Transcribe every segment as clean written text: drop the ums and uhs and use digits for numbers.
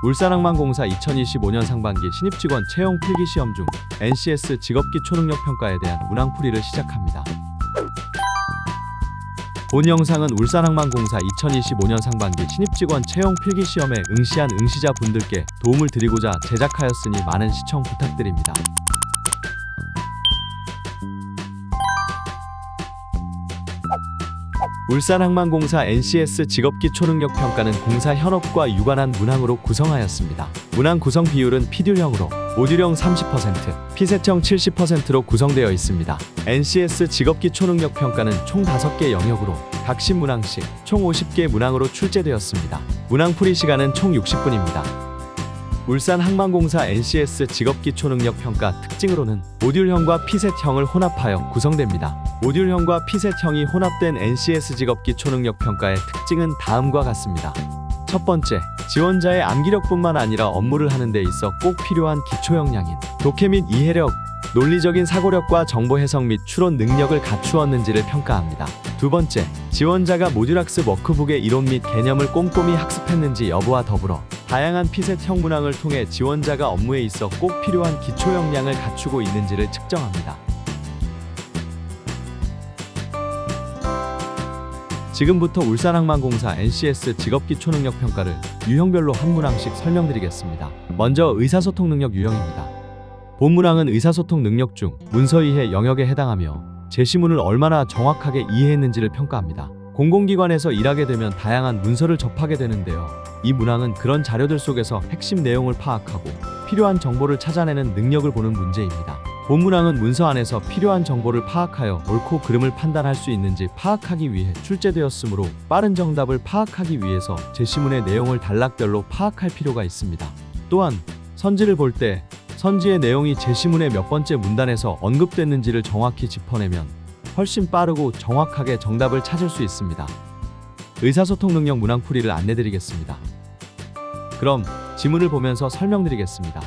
울산항만공사 2025년 상반기 신입직원 채용 필기시험 중 NCS 직업기 초능력 평가에 대한 문항풀이를 시작합니다. 본 영상은 울산항만공사 2025년 상반기 신입직원 채용 필기시험에 응시한 응시자분들께 도움을 드리고자 제작하였으니 많은 시청 부탁드립니다. 울산항만공사 NCS 직업기 초능력 평가는 공사 현업과 유관한 문항으로 구성하였습니다. 문항 구성 비율은 피듈형으로 모듈형 30%, 피셋형 70%로 구성되어 있습니다. NCS 직업기 초능력 평가는 총 5개 영역으로 각 10문항씩 총 50개 문항으로 출제되었습니다. 문항풀이 시간은 총 60분입니다. 울산항만공사 NCS 직업기 초능력 평가 특징으로는 모듈형과 피셋형을 혼합하여 구성됩니다. 모듈형과 피셋형이 혼합된 NCS 직업기 초능력 평가의 특징은 다음과 같습니다. 첫 번째, 지원자의 암기력뿐만 아니라 업무를 하는 데 있어 꼭 필요한 기초 역량인 독해 및 이해력, 논리적인 사고력과 정보 해석 및 추론 능력을 갖추었는지를 평가합니다. 두 번째, 지원자가 모듈학습 워크북의 이론 및 개념을 꼼꼼히 학습했는지 여부와 더불어 다양한 피셋형 문항을 통해 지원자가 업무에 있어 꼭 필요한 기초 역량을 갖추고 있는지를 측정합니다. 지금부터 울산항만공사 NCS 직업기 초능력 평가를 유형별로 한 문항씩 설명드리겠습니다. 먼저 의사소통 능력 유형입니다. 본 문항은 의사소통 능력 중 문서 이해 영역에 해당하며 제시문을 얼마나 정확하게 이해했는지를 평가합니다. 공공기관에서 일하게 되면 다양한 문서를 접하게 되는데요. 이 문항은 그런 자료들 속에서 핵심 내용을 파악하고 필요한 정보를 찾아내는 능력을 보는 문제입니다. 본 문항은 문서 안에서 필요한 정보를 파악하여 옳고 그름을 판단할 수 있는지 파악하기 위해 출제되었으므로 빠른 정답을 파악하기 위해서 제시문의 내용을 단락별로 파악할 필요가 있습니다. 또한 선지를 볼 때 선지의 내용이 제시문의 몇 번째 문단에서 언급됐는지를 정확히 짚어내면 훨씬 빠르고 정확하게 정답을 찾을 수 있습니다. 의사소통 능력 문항풀이를 안내드리겠습니다. 그럼 지문을 보면서 설명드리겠습니다.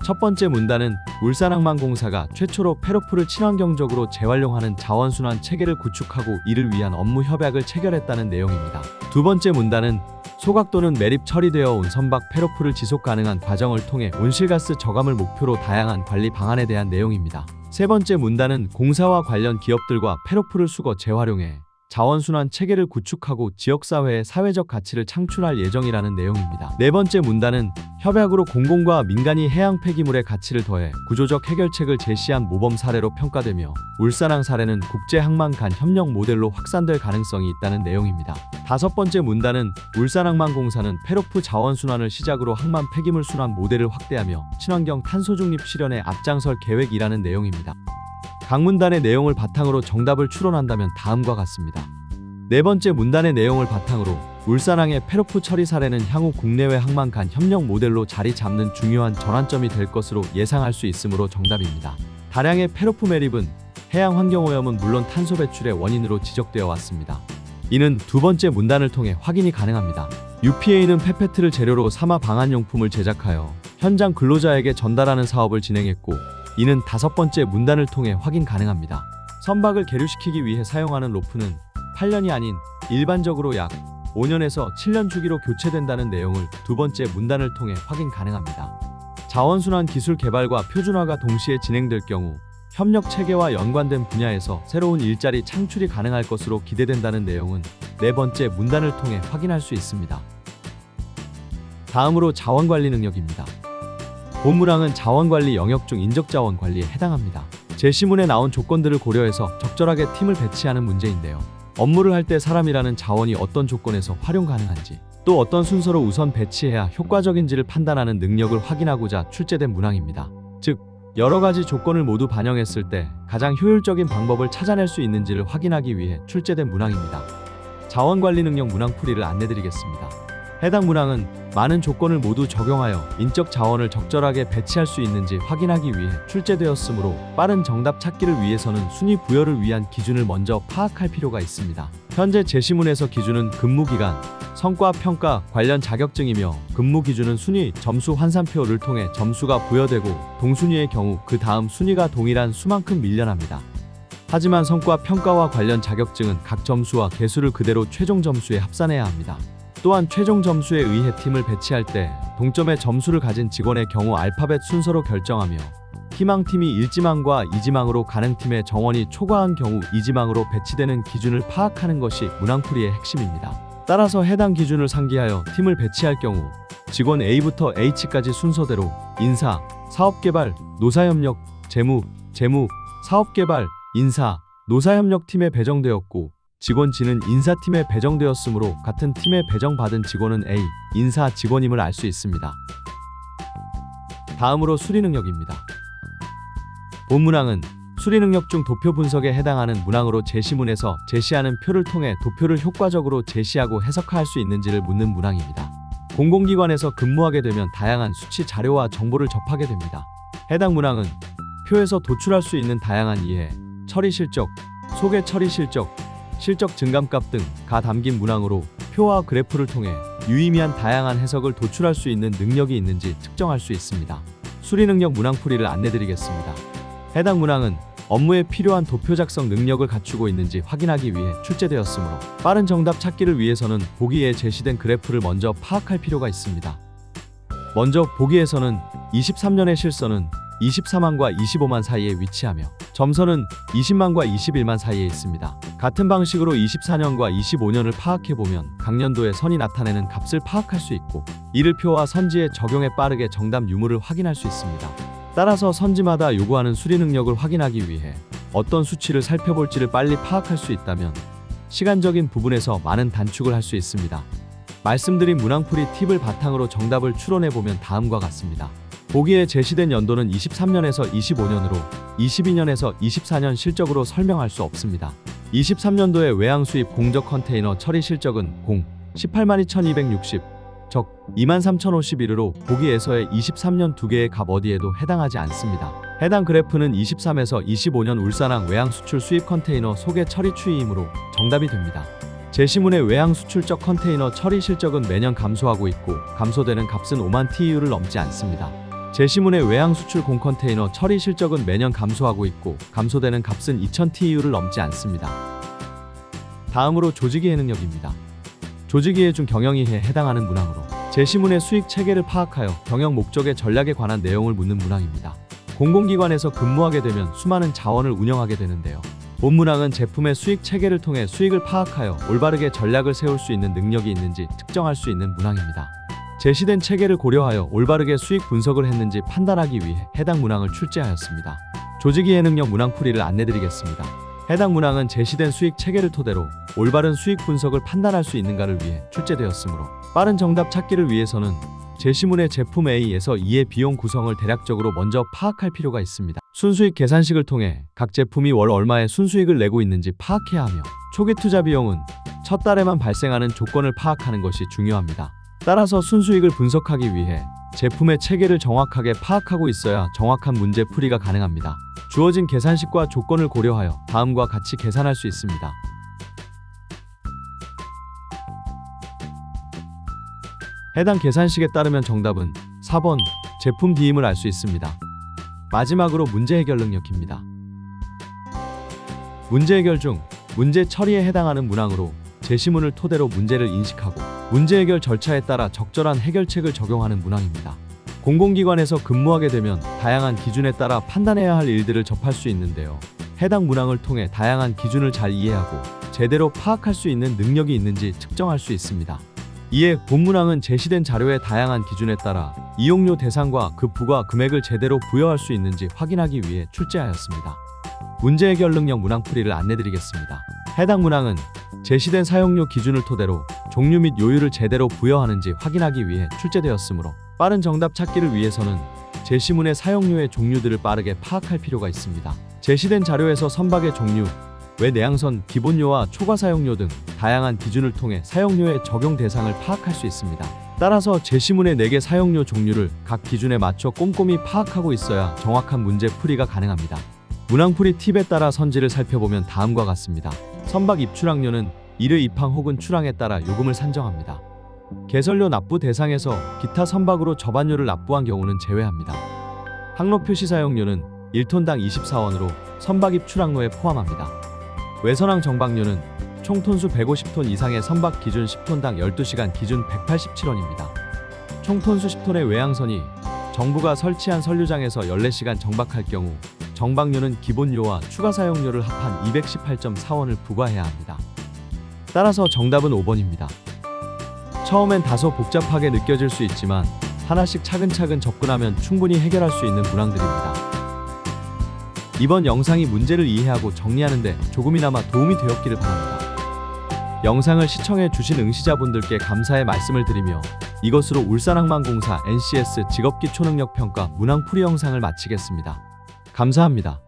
첫 번째 문단은 울산항만공사가 최초로 페로프를 친환경적으로 재활용하는 자원순환 체계를 구축하고 이를 위한 업무 협약을 체결했다는 내용입니다. 두 번째 문단은 소각 또는 매립 처리되어 온 선박 페로프를 지속 가능한 과정을 통해 온실가스 저감을 목표로 다양한 관리 방안에 대한 내용입니다. 세 번째 문단은 공사와 관련 기업들과 페로프를 수거 재활용해 자원순환 체계를 구축하고 지역사회에 사회적 가치를 창출할 예정이라는 내용입니다. 네 번째 문단은 협약으로 공공과 민간이 해양 폐기물의 가치를 더해 구조적 해결책을 제시한 모범 사례로 평가되며 울산항 사례는 국제항만 간 협력 모델로 확산될 가능성이 있다는 내용입니다. 다섯 번째 문단은 울산항만공사는 페로프 자원순환을 시작으로 항만 폐기물 순환 모델을 확대하며 친환경 탄소 중립 실현에 앞장설 계획이라는 내용입니다. 각 문단의 내용을 바탕으로 정답을 추론한다면 다음과 같습니다. 네 번째 문단의 내용을 바탕으로 울산항의 페로프 처리 사례는 향후 국내외 항만 간 협력 모델로 자리 잡는 중요한 전환점이 될 것으로 예상할 수 있으므로 정답입니다. 다량의 페로프 매립은 해양 환경오염은 물론 탄소 배출의 원인으로 지적되어 왔습니다. 이는 두 번째 문단을 통해 확인이 가능합니다. UPA는 페페트를 재료로 삼아 방한용품을 제작하여 현장 근로자에게 전달하는 사업을 진행했고 이는 다섯 번째 문단을 통해 확인 가능합니다. 선박을 계류시키기 위해 사용하는 로프는 8년이 아닌 일반적으로 약 5년에서 7년 주기로 교체된다는 내용을 두 번째 문단을 통해 확인 가능합니다. 자원순환 기술 개발과 표준화가 동시에 진행될 경우 협력 체계와 연관된 분야에서 새로운 일자리 창출이 가능할 것으로 기대된다는 내용은 네 번째 문단을 통해 확인할 수 있습니다. 다음으로 자원관리 능력입니다. 본 문항은 자원관리 영역 중 인적자원 관리에 해당합니다. 제시문에 나온 조건들을 고려해서 적절하게 팀을 배치하는 문제인데요. 업무를 할 때 사람이라는 자원이 어떤 조건에서 활용 가능한지 또 어떤 순서로 우선 배치해야 효과적인지를 판단하는 능력을 확인하고자 출제된 문항입니다. 즉, 여러 가지 조건을 모두 반영했을 때 가장 효율적인 방법을 찾아낼 수 있는지를 확인하기 위해 출제된 문항입니다. 자원관리 능력 문항풀이를 안내드리겠습니다. 해당 문항은 많은 조건을 모두 적용하여 인적 자원을 적절하게 배치할 수 있는지 확인하기 위해 출제되었으므로 빠른 정답 찾기를 위해서는 순위 부여를 위한 기준을 먼저 파악할 필요가 있습니다. 현재 제시문에서 기준은 근무기간, 성과 평가, 관련 자격증이며 근무 기준은 순위, 점수 환산표를 통해 점수가 부여되고 동순위의 경우 그 다음 순위가 동일한 수만큼 밀려납니다. 하지만 성과 평가와 관련 자격증은 각 점수와 개수를 그대로 최종 점수에 합산해야 합니다. 또한 최종 점수에 의해 팀을 배치할 때 동점의 점수를 가진 직원의 경우 알파벳 순서로 결정하며 희망팀이 1지망과 2지망으로 가는 팀의 정원이 초과한 경우 2지망으로 배치되는 기준을 파악하는 것이 문항풀이의 핵심입니다. 따라서 해당 기준을 상기하여 팀을 배치할 경우 직원 A부터 H까지 순서대로 인사, 사업개발, 노사협력, 재무, 사업개발, 인사, 노사협력팀에 배정되었고 직원 G는 인사팀에 배정되었으므로 같은 팀에 배정받은 직원은 A, 인사 직원임을 알 수 있습니다. 다음으로 수리능력입니다. 본 문항은 수리능력 중 도표 분석에 해당하는 문항으로 제시문에서 제시하는 표를 통해 도표를 효과적으로 제시하고 해석할 수 있는지를 묻는 문항입니다. 공공기관에서 근무하게 되면 다양한 수치 자료와 정보를 접하게 됩니다. 해당 문항은 표에서 도출할 수 있는 다양한 이해, 처리 실적, 소개 처리 실적, 실적 증감값 등가 담긴 문항으로 표와 그래프를 통해 유의미한 다양한 해석을 도출할 수 있는 능력이 있는지 측정할 수 있습니다. 수리능력 문항풀이를 안내드리겠습니다. 해당 문항은 업무에 필요한 도표 작성 능력을 갖추고 있는지 확인하기 위해 출제되었으므로 빠른 정답 찾기를 위해서는 보기에 제시된 그래프를 먼저 파악할 필요가 있습니다. 먼저 보기에서는 23년의 실선은 24만과 25만 사이에 위치하며 점선은 20만과 21만 사이에 있습니다. 같은 방식으로 24년과 25년을 파악해보면 각 년도의 선이 나타내는 값을 파악할 수 있고 이를 표와 선지에 적용해 빠르게 정답 유무를 확인할 수 있습니다. 따라서 선지마다 요구하는 수리 능력을 확인하기 위해 어떤 수치를 살펴볼지를 빨리 파악할 수 있다면 시간적인 부분에서 많은 단축을 할 수 있습니다. 말씀드린 문항풀이 팁을 바탕으로 정답을 추론해보면 다음과 같습니다. 보기에 제시된 연도는 23년에서 25년으로 22년에서 24년 실적으로 설명할 수 없습니다. 23년도의 외항 수입 공적 컨테이너 처리 실적은 18만 2260, 적 23,051으로 보기에서의 23년 두 개의 값 어디에도 해당하지 않습니다. 해당 그래프는 23에서 25년 울산항 외항 수출 수입 컨테이너 소개 처리 추이이므로 정답이 됩니다. 제시문의 외항 수출적 컨테이너 처리 실적은 매년 감소하고 있고 감소되는 값은 5만 TEU를 넘지 않습니다. 제시문의 외항 수출 공 컨테이너 처리 실적은 매년 감소하고 있고 감소되는 값은 2000 TEU를 넘지 않습니다. 다음으로 조직이해 능력입니다. 조직이해 중 경영이해에 해당하는 문항으로 제시문의 수익 체계를 파악하여 경영 목적의 전략에 관한 내용을 묻는 문항입니다. 공공기관에서 근무하게 되면 수많은 자원을 운영하게 되는데요. 본 문항은 제품의 수익 체계를 통해 수익을 파악하여 올바르게 전략을 세울 수 있는 능력이 있는지 측정할 수 있는 문항입니다. 제시된 체계를 고려하여 올바르게 수익 분석을 했는지 판단하기 위해 해당 문항을 출제하였습니다. 조직이해 능력 문항풀이를 안내드리겠습니다. 해당 문항은 제시된 수익 체계를 토대로 올바른 수익 분석을 판단할 수 있는가를 위해 출제되었으므로 빠른 정답 찾기를 위해서는 제시문의 제품 A에서 E의 비용 구성을 대략적으로 먼저 파악할 필요가 있습니다. 순수익 계산식을 통해 각 제품이 월 얼마의 순수익을 내고 있는지 파악해야 하며 초기 투자 비용은 첫 달에만 발생하는 조건을 파악하는 것이 중요합니다. 따라서 순수익을 분석하기 위해 제품의 체계를 정확하게 파악하고 있어야 정확한 문제 풀이가 가능합니다. 주어진 계산식과 조건을 고려하여 다음과 같이 계산할 수 있습니다. 해당 계산식에 따르면 정답은 4번 제품 D임을 알 수 있습니다. 마지막으로 문제 해결 능력입니다. 문제 해결 중 문제 처리에 해당하는 문항으로 제시문을 토대로 문제를 인식하고 문제 해결 절차에 따라 적절한 해결책을 적용하는 문항입니다. 공공기관에서 근무하게 되면 다양한 기준에 따라 판단해야 할 일들을 접할 수 있는데요. 해당 문항을 통해 다양한 기준을 잘 이해하고 제대로 파악할 수 있는 능력이 있는지 측정할 수 있습니다. 이에 본 문항은 제시된 자료의 다양한 기준에 따라 이용료 대상과 그 부과 금액을 제대로 부여할 수 있는지 확인하기 위해 출제하였습니다. 문제 해결 능력 문항풀이를 안내드리겠습니다. 해당 문항은 제시된 사용료 기준을 토대로 종류 및 요율을 제대로 부여하는지 확인하기 위해 출제되었으므로 빠른 정답 찾기를 위해서는 제시문의 사용료의 종류들을 빠르게 파악할 필요가 있습니다. 제시된 자료에서 선박의 종류, 외내양선, 기본료와 초과 사용료 등 다양한 기준을 통해 사용료의 적용 대상을 파악할 수 있습니다. 따라서 제시문의 4개 사용료 종류를 각 기준에 맞춰 꼼꼼히 파악하고 있어야 정확한 문제 풀이가 가능합니다. 문항풀이 팁에 따라 선지를 살펴보면 다음과 같습니다. 선박 입출항료는 일의 입항 혹은 출항에 따라 요금을 산정합니다. 개설료 납부 대상에서 기타 선박으로 접안료를 납부한 경우는 제외합니다. 항로 표시 사용료는 1톤당 24원으로 선박 입출항로에 포함합니다. 외선항 정박료는 총 톤수 150톤 이상의 선박 기준 10톤당 12시간 기준 187원입니다. 총 톤수 10톤의 외항선이 정부가 설치한 선류장에서 14시간 정박할 경우 정박료는 기본료와 추가 사용료를 합한 218.4원을 부과해야 합니다. 따라서 정답은 5번입니다. 처음엔 다소 복잡하게 느껴질 수 있지만 하나씩 차근차근 접근하면 충분히 해결할 수 있는 문항들입니다. 이번 영상이 문제를 이해하고 정리하는 데 조금이나마 도움이 되었기를 바랍니다. 영상을 시청해 주신 응시자분들께 감사의 말씀을 드리며 이것으로 울산항만공사 NCS 직업기 초능력 평가 문항 풀이 영상을 마치겠습니다. 감사합니다.